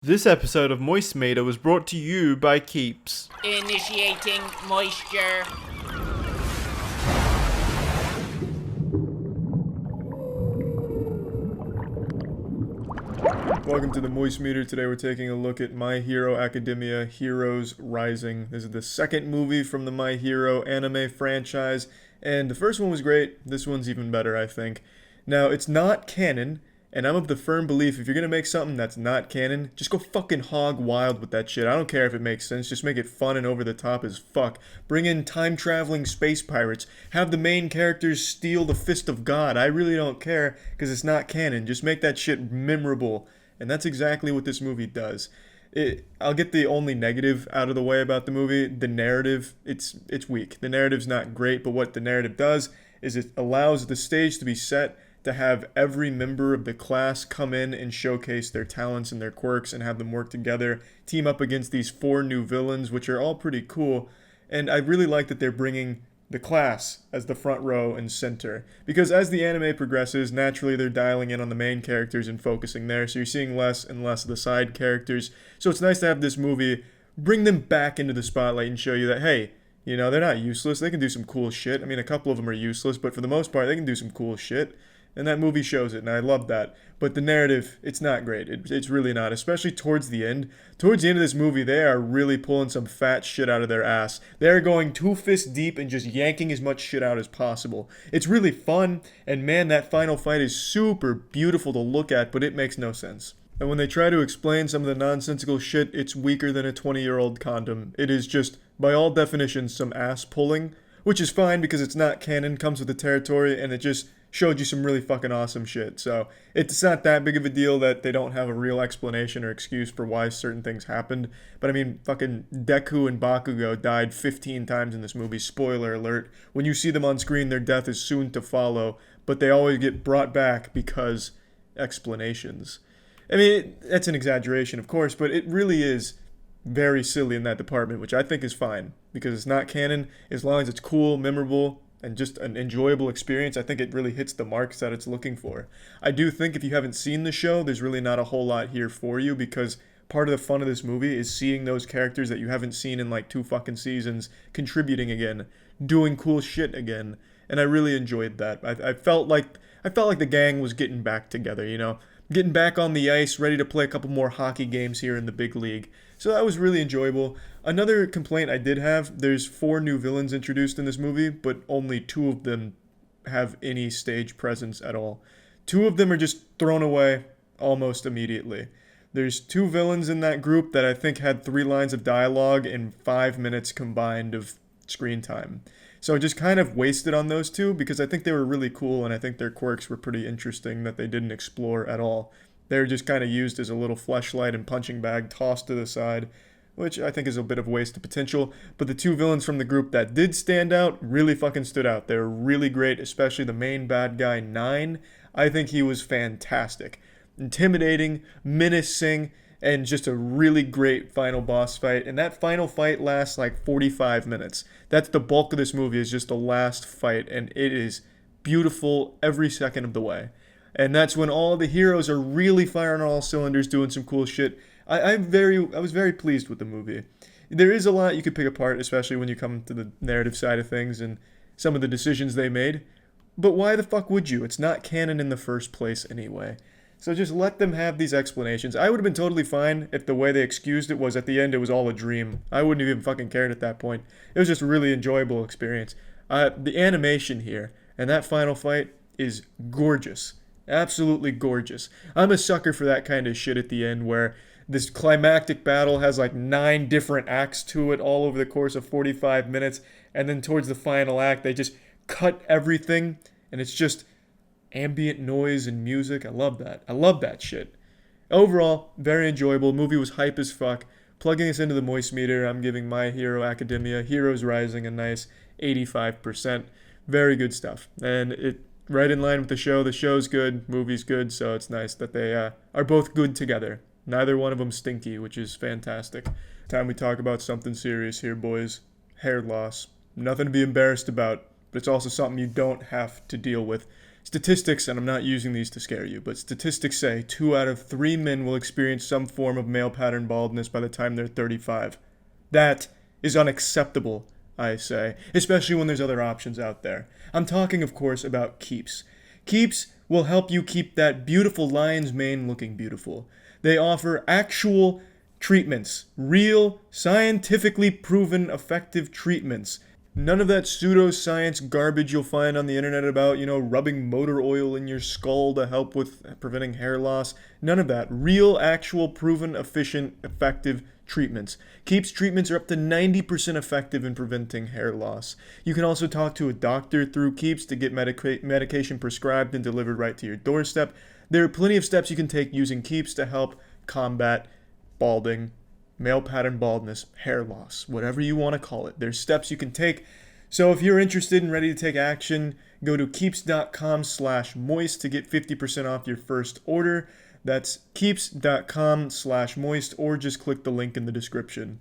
This episode of Moist Meter was brought to you by Keeps. Initiating moisture. Welcome to the Moist Meter. Today we're taking a look at My Hero Academia Heroes Rising. This is the second movie from the My Hero anime franchise, and the first one was great. This one's even better, I think. Now, it's not canon, and I'm of the firm belief if you're gonna make something that's not canon, just go fucking hog wild with that shit. I don't care if it makes sense, just make it fun and over the top as fuck. Bring in time-traveling space pirates. Have the main characters steal the fist of God. I really don't care, because it's not canon. Just make that shit memorable. And that's exactly what this movie does. I'll get the only negative out of the way about the movie. The narrative, it's weak. The narrative's not great, but what the narrative does is it allows the stage to be set to have every member of the class come in and showcase their talents and their quirks and have them work together, team up against these 4 new villains, which are all pretty cool. And I really like that they're bringing the class as the front row and center. Because as the anime progresses, naturally they're dialing in on the main characters and focusing there, so you're seeing less and less of the side characters. So it's nice to have this movie bring them back into the spotlight and show you that, hey, you know, they're not useless. They can do some cool shit. I mean, a couple of them are useless, but for the most part, they can do some cool shit. And that movie shows it, and I love that. But the narrative, it's not great. It's really not, especially towards the end. Towards the end of this movie, they are really pulling some fat shit out of their ass. They're going 2 fists deep and just yanking as much shit out as possible. It's really fun, and man, that final fight is super beautiful to look at, but it makes no sense. And when they try to explain some of the nonsensical shit, it's weaker than a 20-year-old condom. It is just, by all definitions, some ass pulling, which is fine because it's not canon, comes with the territory, and it just showed you some really fucking awesome shit. So it's not that big of a deal that they don't have a real explanation or excuse for why certain things happened. But I mean, fucking Deku and Bakugo died 15 times in this movie. Spoiler alert. When you see them on screen, their death is soon to follow. But they always get brought back because explanations. I mean, that's an exaggeration, of course, but it really is very silly in that department, which I think is fine. Because it's not canon. As long as it's cool, memorable, and just an enjoyable experience, I think it really hits the marks that it's looking for. I do think if you haven't seen the show, there's really not a whole lot here for you because part of the fun of this movie is seeing those characters that you haven't seen in like 2 fucking seasons contributing again, doing cool shit again, and I really enjoyed that. I felt like the gang was getting back together, you know, getting back on the ice, ready to play a couple more hockey games here in the big league. So that was really enjoyable. Another complaint I did have, there's 4 new villains introduced in this movie, but only 2 of them have any stage presence at all. 2 of them are just thrown away almost immediately. There's 2 villains in that group that I think had 3 lines of dialogue and 5 minutes combined of screen time. So I just kind of wasted on those 2 because I think they were really cool and I think their quirks were pretty interesting that they didn't explore at all. They're just kind of used as a little fleshlight and punching bag tossed to the side, which I think is a bit of waste of potential. But the 2 villains from the group that did stand out really fucking stood out. They were really great, especially the main bad guy, 9. I think he was fantastic. Intimidating, menacing, and just a really great final boss fight. And that final fight lasts like 45 minutes. That's the bulk of this movie, is just the last fight, and it is beautiful every second of the way. And that's when all the heroes are really firing on all cylinders, doing some cool shit. I was very pleased with the movie. There is a lot you could pick apart, especially when you come to the narrative side of things and some of the decisions they made. But why the fuck would you? It's not canon in the first place anyway. So just let them have these explanations. I would have been totally fine if the way they excused it was at the end it was all a dream. I wouldn't have even fucking cared at that point. It was just a really enjoyable experience. The animation here and that final fight is gorgeous. Absolutely gorgeous. I'm a sucker for that kind of shit at the end where this climactic battle has like 9 different acts to it all over the course of 45 minutes. And then towards the final act, they just cut everything. And it's just ambient noise and music. I love that. I love that shit. Overall, very enjoyable. Movie was hype as fuck. Plugging us into the Moist Meter, I'm giving My Hero Academia Heroes Rising a nice 85%. Very good stuff. And it right in line with the show. The show's good, movie's good, so it's nice that they are both good together. Neither one of them stinky, which is fantastic. Time we talk about something serious here, boys. Hair loss. Nothing to be embarrassed about, but it's also something you don't have to deal with. Statistics, and I'm not using these to scare you, but statistics say 2 out of 3 men will experience some form of male pattern baldness by the time they're 35. That is unacceptable, I say, especially when there's other options out there. I'm talking, of course, about Keeps. Keeps will help you keep that beautiful lion's mane looking beautiful. They offer actual treatments, real, scientifically proven effective treatments. None of that pseudoscience garbage you'll find on the internet about, rubbing motor oil in your skull to help with preventing hair loss. None of that. Real, actual, proven, efficient, effective treatments. Keeps treatments are up to 90% effective in preventing hair loss. You can also talk to a doctor through Keeps to get medication prescribed and delivered right to your doorstep. There are plenty of steps you can take using Keeps to help combat balding, male pattern baldness, hair loss, whatever you want to call it. There's steps you can take. So if you're interested and ready to take action, go to keeps.com/moist to get 50% off your first order. That's keeps.com/moist, or just click the link in the description.